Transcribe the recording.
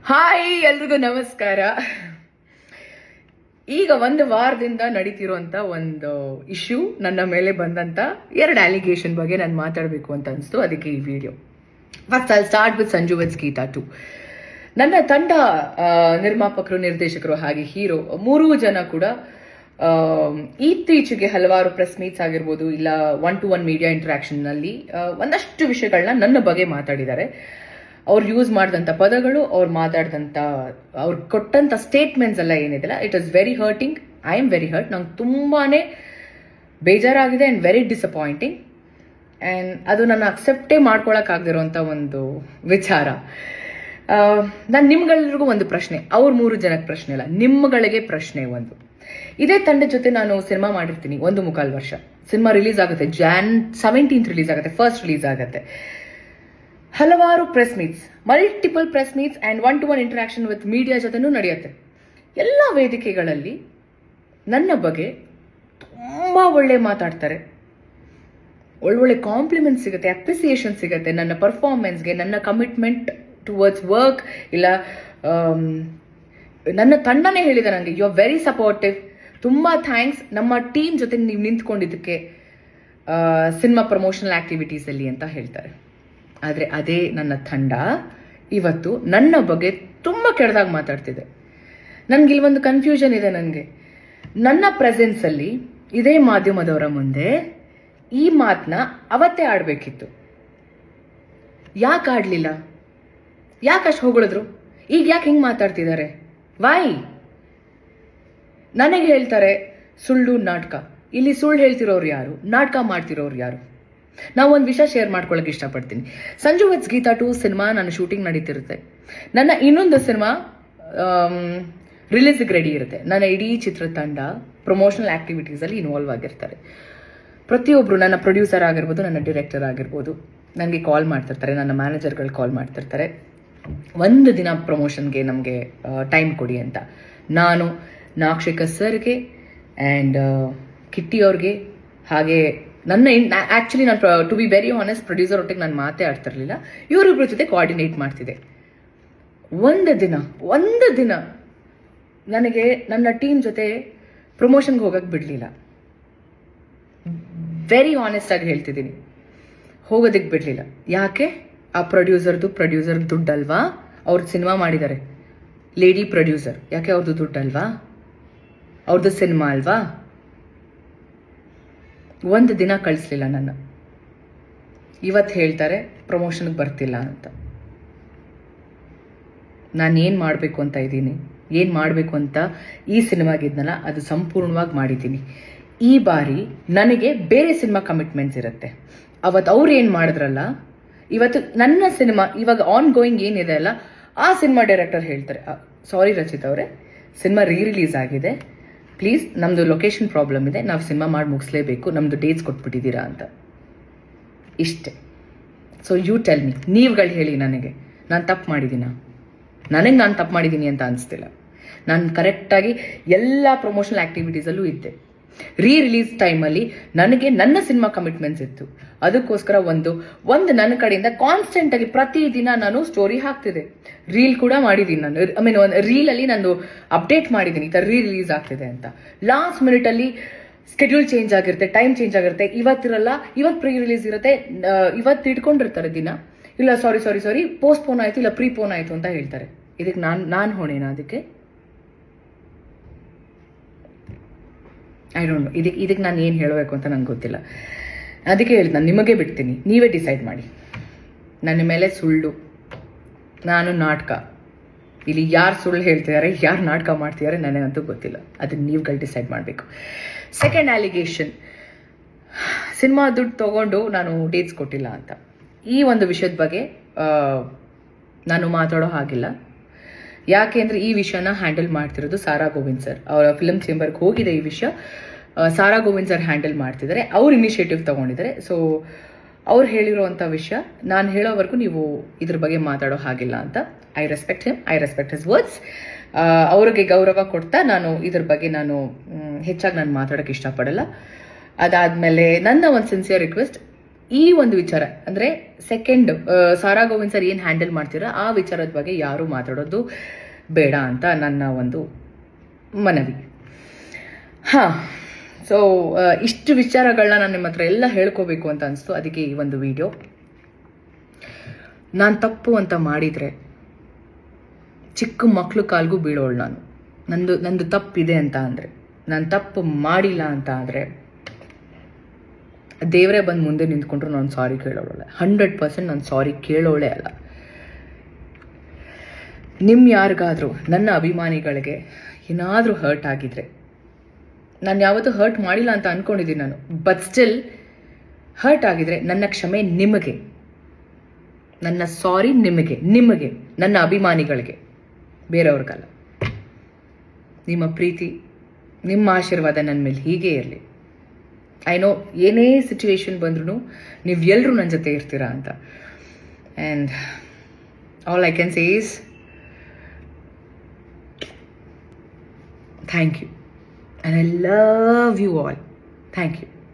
Hi, ಎಲ್ರಿಗೂ ನಮಸ್ಕಾರ. ಈಗ ಒಂದು ವಾರದಿಂದ ನಡೀತಿರುವಂತ ಒಂದು ಇಶ್ಯೂ, ನನ್ನ ಮೇಲೆ ಬಂದಂತ 2 ಅಲಿಗೇಷನ್ ಬಗ್ಗೆ ನಾನು ಮಾತಾಡಬೇಕು ಅಂತ ಅನಿಸ್ತು. ಅದಕ್ಕೆ ಈ video. First I start with Sanju with Geetha 2. ನನ್ನ ತಂಡ ನಿರ್ಮಾಪಕರು, ನಿರ್ದೇಶಕರು ಹಾಗೆ ಹೀರೋ 3 ಜನ ಕೂಡ ಇತ್ತೀಚೆಗೆ ಹಲವಾರು ಪ್ರೆಸ್ ಮೀಟ್ಸ್ ಆಗಿರ್ಬೋದು, ಇಲ್ಲ 1-to-1 ಮೀಡಿಯಾ ಇಂಟ್ರಾಕ್ಷನ್ ನಲ್ಲಿ ಒಂದಷ್ಟು ವಿಷಯಗಳನ್ನ ನನ್ನ ಬಗ್ಗೆ ಮಾತಾಡಿದ್ದಾರೆ. ಅವ್ರು ಯೂಸ್ ಮಾಡಿದಂಥ ಪದಗಳು, ಅವ್ರು ಕೊಟ್ಟಂಥ ಸ್ಟೇಟ್ಮೆಂಟ್ಸ್ ಎಲ್ಲ ಏನಿದೆಲ್ಲ, it is very hurting. I am very hurt. ನಂಗೆ ತುಂಬಾನೇ ಬೇಜಾರಾಗಿದೆ ಆ್ಯಂಡ್ ವೆರಿ ಡಿಸಪಾಯಿಂಟಿಂಗ್. ಆ್ಯಂಡ್ ಅದು ನಾನು ಅಕ್ಸೆಪ್ಟೇ ಮಾಡ್ಕೊಳಕ್ಕಾಗದಿರೋಂಥ ಒಂದು ವಿಚಾರ. ನಾನು ನಿಮ್ಗೆಲ್ರಿಗೂ ಒಂದು ಪ್ರಶ್ನೆ, ಅವ್ರ 3 ಜನಕ್ಕೆ ಪ್ರಶ್ನೆ ಅಲ್ಲ, ನಿಮ್ಗಳಿಗೆ ಪ್ರಶ್ನೆ ಒಂದು. ಇದೇ ತಂಡದ ಜೊತೆ ನಾನು ಸಿನಿಮಾ ಮಾಡಿರ್ತೀನಿ 1.25 ವರ್ಷ. ಸಿನಿಮಾ ರಿಲೀಸ್ ಆಗುತ್ತೆ Jan 17th ರಿಲೀಸ್ ಆಗುತ್ತೆ, ಫಸ್ಟ್ ರಿಲೀಸ್ ಆಗುತ್ತೆ. ಹಲವಾರು press meets, multiple press meets and 1-to-1 interaction with media ಜೊತೆನೂ ನಡೆಯುತ್ತೆ. ಎಲ್ಲ ವೇದಿಕೆಗಳಲ್ಲಿ ನನ್ನ ಬಗ್ಗೆ ತುಂಬ ಒಳ್ಳೆ ಮಾತಾಡ್ತಾರೆ, ಒಳ್ಳೊಳ್ಳೆ ಕಾಂಪ್ಲಿಮೆಂಟ್ ಸಿಗುತ್ತೆ, ಅಪ್ರಿಸಿಯೇಷನ್ ಸಿಗುತ್ತೆ ನನ್ನ ಪರ್ಫಾರ್ಮೆನ್ಸ್ಗೆ, ನನ್ನ ಕಮಿಟ್ಮೆಂಟ್ ಟುವರ್ಡ್ಸ್ ವರ್ಕ್. ಇಲ್ಲ ನನ್ನ ತಂಡನೇ ಹೇಳಿದೆ ನನಗೆ, ಯು ಆರ್ ವೆರಿ ಸಪೋರ್ಟಿವ್, ತುಂಬ ಥ್ಯಾಂಕ್ಸ್ ನಮ್ಮ ಟೀಮ್ ಜೊತೆ ನೀವು ನಿಂತ್ಕೊಂಡಿದ್ದಕ್ಕೆ ಸಿನಿಮಾ ಪ್ರಮೋಷನಲ್ ಆಕ್ಟಿವಿಟೀಸಲ್ಲಿ ಅಂತ ಹೇಳ್ತಾರೆ. ಆದರೆ ಅದೇ ನನ್ನ ತಂಡ ಇವತ್ತು ನನ್ನ ಬಗ್ಗೆ ತುಂಬ ಕೆಟ್ಟದಾಗಿ ಮಾತಾಡ್ತಿದೆ. ನನಗಿಲ್ಲಿ ಒಂದು ಕನ್ಫ್ಯೂಷನ್ ಇದೆ. ನನಗೆ ನನ್ನ ಪ್ರೆಸೆನ್ಸಲ್ಲಿ ಇದೇ ಮಾಧ್ಯಮದವರ ಮುಂದೆ ಈ ಮಾತನ್ನ ಅವತ್ತೇ ಆಡಬೇಕಿತ್ತು. ಯಾಕೆ ಆಡಲಿಲ್ಲ? ಯಾಕೆ ಅಷ್ಟು ಹೊಗಳಿದ್ರು? ಈಗ ಯಾಕೆ ಹಿಂಗೆ ಮಾತಾಡ್ತಿದ್ದಾರೆ? ವೈ? ನನಗೆ ಹೇಳ್ತಾರೆ ಸುಳ್ಳು ನಾಟಕ. ಇಲ್ಲಿ ಸುಳ್ಳು ಹೇಳ್ತಿರೋರು ಯಾರು? ನಾಟಕ ಮಾಡ್ತಿರೋರು ಯಾರು? ನಾವು ಒಂದು ವಿಷಯ ಶೇರ್ ಮಾಡ್ಕೊಳ್ಳೋಕೆ ಇಷ್ಟಪಡ್ತೀನಿ. ಸಂಜು ವಿತ್ ಗೀತಾ 2 ಸಿನಿಮಾ ನನ್ನ ಶೂಟಿಂಗ್ ನಡೀತಿರುತ್ತೆ. ನನ್ನ ಇನ್ನೊಂದು ಸಿನಿಮಾ ರಿಲೀಸ್ಗೆ ರೆಡಿ ಇರುತ್ತೆ. ನನ್ನ ಇಡೀ ಚಿತ್ರತಂಡ ಪ್ರಮೋಷನಲ್ ಆಕ್ಟಿವಿಟೀಸಲ್ಲಿ ಇನ್ವಾಲ್ವ್ ಆಗಿರ್ತಾರೆ. ಪ್ರತಿಯೊಬ್ಬರು, ನನ್ನ ಪ್ರೊಡ್ಯೂಸರ್ ಆಗಿರ್ಬೋದು, ನನ್ನ ಡೈರೆಕ್ಟರ್ ಆಗಿರ್ಬೋದು, ನನಗೆ ಕಾಲ್ ಮಾಡ್ತಿರ್ತಾರೆ, ನನ್ನ ಮ್ಯಾನೇಜರ್ಗಳು ಕಾಲ್ ಮಾಡ್ತಿರ್ತಾರೆ, ಒಂದು ದಿನ ಪ್ರಮೋಷನ್ಗೆ ನಮಗೆ ಟೈಮ್ ಕೊಡಿ ಅಂತ. ನಾನು ನಾಕ್ಷಿಕ ಸರ್ಗೆ ಆ್ಯಂಡ್ ಕಿಟ್ಟಿ ಅವ್ರಿಗೆ, ಹಾಗೆ ನನ್ನ ಆ್ಯಕ್ಚುಲಿ ನಾನು to be very honest, producer ಒಟ್ಟಿಗೆ ನಾನು ಮಾತೇ ಆಡ್ತಿರ್ಲಿಲ್ಲ, ಇವರಿಬ್ಬರ ಜೊತೆ ಕೋಆರ್ಡಿನೇಟ್ ಮಾಡ್ತಿದ್ದೆ. ಒಂದು ದಿನ ನನಗೆ ನನ್ನ ಟೀಮ್ ಜೊತೆ ಪ್ರಮೋಷನ್ಗೆ ಹೋಗಕ್ಕೆ ಬಿಡಲಿಲ್ಲ. ವೆರಿ ಆನೆಸ್ಟ್ ಆಗಿ ಹೇಳ್ತಿದ್ದೀನಿ, ಹೋಗೋದಕ್ಕೆ ಬಿಡಲಿಲ್ಲ. ಯಾಕೆ? ಆ ಪ್ರೊಡ್ಯೂಸರ್ ದುಡ್ಡಲ್ವಾ? ಅವ್ರದ್ದು ಸಿನಿಮಾ ಮಾಡಿದ್ದಾರೆ, ಲೇಡಿ ಪ್ರೊಡ್ಯೂಸರ್. ಯಾಕೆ? ಅವ್ರದ್ದು ದುಡ್ಡಲ್ವಾ? ಅವ್ರದ್ದು ಸಿನಿಮಾ ಅಲ್ವಾ? ಒಂದು ದಿನ ಕಳಿಸ್ಲಿಲ್ಲ ನನ್ನ. ಇವತ್ತು ಹೇಳ್ತಾರೆ ಪ್ರಮೋಷನ್ಗೆ ಬರ್ತಿಲ್ಲ ಅಂತ. ನಾನು ಏನು ಮಾಡಬೇಕು ಅಂತ ಇದ್ದೀನಿ, ಏನು ಮಾಡಬೇಕು ಅಂತ ಈ ಸಿನಿಮಾಗಿದ್ನಲ್ಲ ಅದು ಸಂಪೂರ್ಣವಾಗಿ ಮಾಡಿದ್ದೀನಿ. ಈ ಬಾರಿ ನನಗೆ ಬೇರೆ ಸಿನಿಮಾ ಕಮಿಟ್ಮೆಂಟ್ಸ್ ಇರುತ್ತೆ. ಅವತ್ತು ಅವ್ರು ಏನು ಮಾಡಿದ್ರಲ್ಲ, ಇವತ್ತು ನನ್ನ ಸಿನಿಮಾ ಇವಾಗ ಆನ್ ಗೋಯಿಂಗ್ ಏನಿದೆ ಅಲ್ಲ, ಆ ಸಿನಿಮಾ ಡೈರೆಕ್ಟರ್ ಹೇಳ್ತಾರೆ, ಸಾರಿ ರಚಿತ್ ಅವರೇ, ಸಿನಿಮಾ ರಿಲೀಸ್ ಆಗಿದೆ, ಪ್ಲೀಸ್ ನಮ್ಮದು ಲೊಕೇಶನ್ ಪ್ರಾಬ್ಲಮ್ ಇದೆ, ನಾವು ಸಿನಿಮಾ ಮಾಡಿ ಮುಗಿಸ್ಲೇಬೇಕು, ನಮ್ಮದು ಡೇಟ್ಸ್ ಕೊಟ್ಬಿಟ್ಟಿದ್ದೀರಾ ಅಂತ. ಇಷ್ಟೇ. ಸೊ ಯು ಟೆಲ್ ಮಿ, ನೀವುಗಳು ಹೇಳಿ ನನಗೆ, ನಾನು ತಪ್ಪು ಮಾಡಿದ್ದೀನ? ನನಗೆ ನಾನು ತಪ್ಪು ಮಾಡಿದ್ದೀನಿ ಅಂತ ಅನಿಸ್ತಿಲ್ಲ. ನಾನು ಕರೆಕ್ಟಾಗಿ ಎಲ್ಲ ಪ್ರಮೋಷನಲ್ ಆ್ಯಕ್ಟಿವಿಟೀಸಲ್ಲೂ ಇದ್ದೆ. ರಿಲೀಸ್ ಟೈಮಲ್ಲಿ ನನಗೆ ನನ್ನ ಸಿನಿಮಾ ಕಮಿಟ್ಮೆಂಟ್ಸ್ ಇತ್ತು. ಅದಕ್ಕೋಸ್ಕರ ಒಂದು ನನ್ನ ಕಡೆಯಿಂದ ಕಾನ್ಸ್ಟೆಂಟ್ ಆಗಿ ಪ್ರತಿದಿನ ನಾನು ಸ್ಟೋರಿ ಹಾಕ್ತಿದ್ದೆ, ರೀಲ್ ಕೂಡ ಮಾಡಿದ್ದೀನಿ. ನಾನು ಒಂದು ರೀಲಲ್ಲಿ ನಾನು ಅಪ್ಡೇಟ್ ಮಾಡಿದ್ದೀನಿ, ಈ ಥರ ರಿಲೀಸ್ ಆಗ್ತಿದೆ ಅಂತ. ಲಾಸ್ಟ್ ಮಿನಿಟಲ್ಲಿ ಸ್ಕೆಡ್ಯೂಲ್ ಚೇಂಜ್ ಆಗಿರುತ್ತೆ, ಟೈಮ್ ಚೇಂಜ್ ಆಗಿರುತ್ತೆ, ಇವತ್ತಿರಲ್ಲ, ಇವತ್ತು ಪ್ರೀ ರಿಲೀಸ್ ಇರುತ್ತೆ, ಇವತ್ತು ಇಟ್ಕೊಂಡಿರ್ತಾರೆ ದಿನ, ಇಲ್ಲ ಸಾರಿ ಪೋಸ್ಟ್ಪೋನ್ ಆಯಿತು, ಇಲ್ಲ ಪ್ರೀಪೋನ್ ಆಯಿತು ಅಂತ ಹೇಳ್ತಾರೆ. ಇದಕ್ಕೆ ನಾನು ಹೊಣೆನಾ? ಅದಕ್ಕೆ ಐ ಡೋಂಟ್ ನೋ. ಇದಕ್ಕೆ ನಾನು ಏನು ಹೇಳಬೇಕು ಅಂತ ನಂಗೆ ಗೊತ್ತಿಲ್ಲ. ಅದಕ್ಕೆ ಹೇಳಿದ್, ನಾನು ನಿಮಗೆ ಬಿಡ್ತೀನಿ, ನೀವೇ ಡಿಸೈಡ್ ಮಾಡಿ. ನನ್ನ ಮೇಲೆ ಸುಳ್ಳು, ನಾನು ನಾಟಕ, ಇಲ್ಲಿ ಯಾರು ಸುಳ್ಳು ಹೇಳ್ತಿದ್ದಾರೆ, ಯಾರು ನಾಟಕ ಮಾಡ್ತಿದ್ದಾರೆ ನನಗಂತೂ ಗೊತ್ತಿಲ್ಲ. ಅದನ್ನು ನೀವುಗಳು ಡಿಸೈಡ್ ಮಾಡಬೇಕು. ಸೆಕೆಂಡ್ ಅಲಿಗೇಷನ್, ಸಿನಿಮಾ ದುಡ್ಡು ತೊಗೊಂಡು ನಾನು ಡೇಟ್ಸ್ ಕೊಟ್ಟಿಲ್ಲ ಅಂತ. ಈ ಒಂದು ವಿಷಯದ ಬಗ್ಗೆ ನಾನು ಮಾತಾಡೋ ಹಾಗಿಲ್ಲ. ಯಾಕೆ ಅಂದರೆ ಈ ವಿಷಯನ ಹ್ಯಾಂಡಲ್ ಮಾಡ್ತಿರೋದು ಸಾರಾ ಗೋವಿಂದ್ ಸರ್. ಅವರ ಫಿಲ್ಮ್ ಚೇಂಬರ್ಗೆ ಹೋಗಿದೆ ಈ ವಿಷಯ, ಸಾರಾ ಗೋವಿಂದ್ ಸರ್ ಹ್ಯಾಂಡಲ್ ಮಾಡ್ತಿದ್ದಾರೆ, ಅವ್ರು ಇನಿಷಿಯೇಟಿವ್ ತೊಗೊಂಡಿದ್ದಾರೆ. ಸೊ ಅವ್ರು ಹೇಳಿರೋವಂಥ ವಿಷಯ ನಾನು ಹೇಳೋವರೆಗೂ ನೀವು ಇದ್ರ ಬಗ್ಗೆ ಮಾತಾಡೋ ಹಾಗಿಲ್ಲ ಅಂತ. I respect him, I respect his words. ಅವ್ರಿಗೆ ಗೌರವ ಕೊಡ್ತಾ ನಾನು ಇದ್ರ ಬಗ್ಗೆ ಹೆಚ್ಚಾಗಿ ನಾನು ಮಾತಾಡೋಕ್ಕೆ ಇಷ್ಟಪಡಲ್ಲ. ಅದಾದಮೇಲೆ ನನ್ನ ಒಂದು ಸಿನ್ಸಿಯರ್ ರಿಕ್ವೆಸ್ಟ್, ಈ ಒಂದು ವಿಚಾರ ಅಂದರೆ ಸೆಕೆಂಡ್ ಸಾರಾ ಗೋವಿಂದ್ ಸರ್ ಏನು ಹ್ಯಾಂಡಲ್ ಮಾಡ್ತೀರಾ ಆ ವಿಚಾರದ ಬಗ್ಗೆ ಯಾರು ಮಾತಾಡೋದು ಬೇಡ ಅಂತ ನನ್ನ ಒಂದು ಮನವಿ. ಹಾಂ, ಸೊ ಇಷ್ಟು ವಿಚಾರಗಳನ್ನ ನಾನು ನಿಮ್ಮ ಹತ್ರ ಎಲ್ಲ ಹೇಳ್ಕೋಬೇಕು ಅಂತ ಅನಿಸ್ತು. ಅದಕ್ಕೆ ಈ ಒಂದು ವಿಡಿಯೋ. ನಾನು ತಪ್ಪು ಅಂತ ಮಾಡಿದರೆ ಚಿಕ್ಕ ಮಕ್ಕಳು ಕಾಲ್ಗೂ ಬೀಳೋಳು ನಾನು. ನಂದು ತಪ್ಪಿದೆ ಅಂತ ಅಂದರೆ, ನಾನು ತಪ್ಪು ಮಾಡಿಲ್ಲ ಅಂತ ಆದರೆ ದೇವರೇ ಬಂದು ಮುಂದೆ ನಿಂತ್ಕೊಂಡ್ರು ನಾನು ಸಾರಿ ಕೇಳೋಳೆ. 100% ನಾನು ಸಾರಿ ಕೇಳೋಳೆ ಅಲ್ಲ. ಯಾರಿಗಾದರೂ ನನ್ನ ಅಭಿಮಾನಿಗಳಿಗೆ ಏನಾದರೂ ಹರ್ಟ್ ಆಗಿದ್ರೆ, ನಾನು ಯಾವತ್ತೂ ಹರ್ಟ್ ಮಾಡಿಲ್ಲ ಅಂತ ಅಂದ್ಕೊಂಡಿದ್ದೀನಿ ನಾನು, ಬಟ್ ಸ್ಟಿಲ್ ಹರ್ಟ್ ಆಗಿದ್ರೆ ನನ್ನ ಕ್ಷಮೆ ನಿಮಗೆ, ನನ್ನ ಸಾರಿ ನಿಮಗೆ ನನ್ನ ಅಭಿಮಾನಿಗಳಿಗೆ, ಬೇರೆಯವ್ರಿಗಲ್ಲ. ನಿಮ್ಮ ಪ್ರೀತಿ, ನಿಮ್ಮ ಆಶೀರ್ವಾದ ನನ್ನ ಮೇಲೆ ಹೀಗೆ ಇರಲಿ. ಐ ನೋ ಏನೇ ಸಿಚುವೇಶನ್ ಬಂದ್ರೂ ನೀವು ಎಲ್ಲರೂ ನನ್ನ ಜೊತೆ ಇರ್ತೀರಾ ಅಂತ. And all I can say is thank you. And I love you all. Thank you.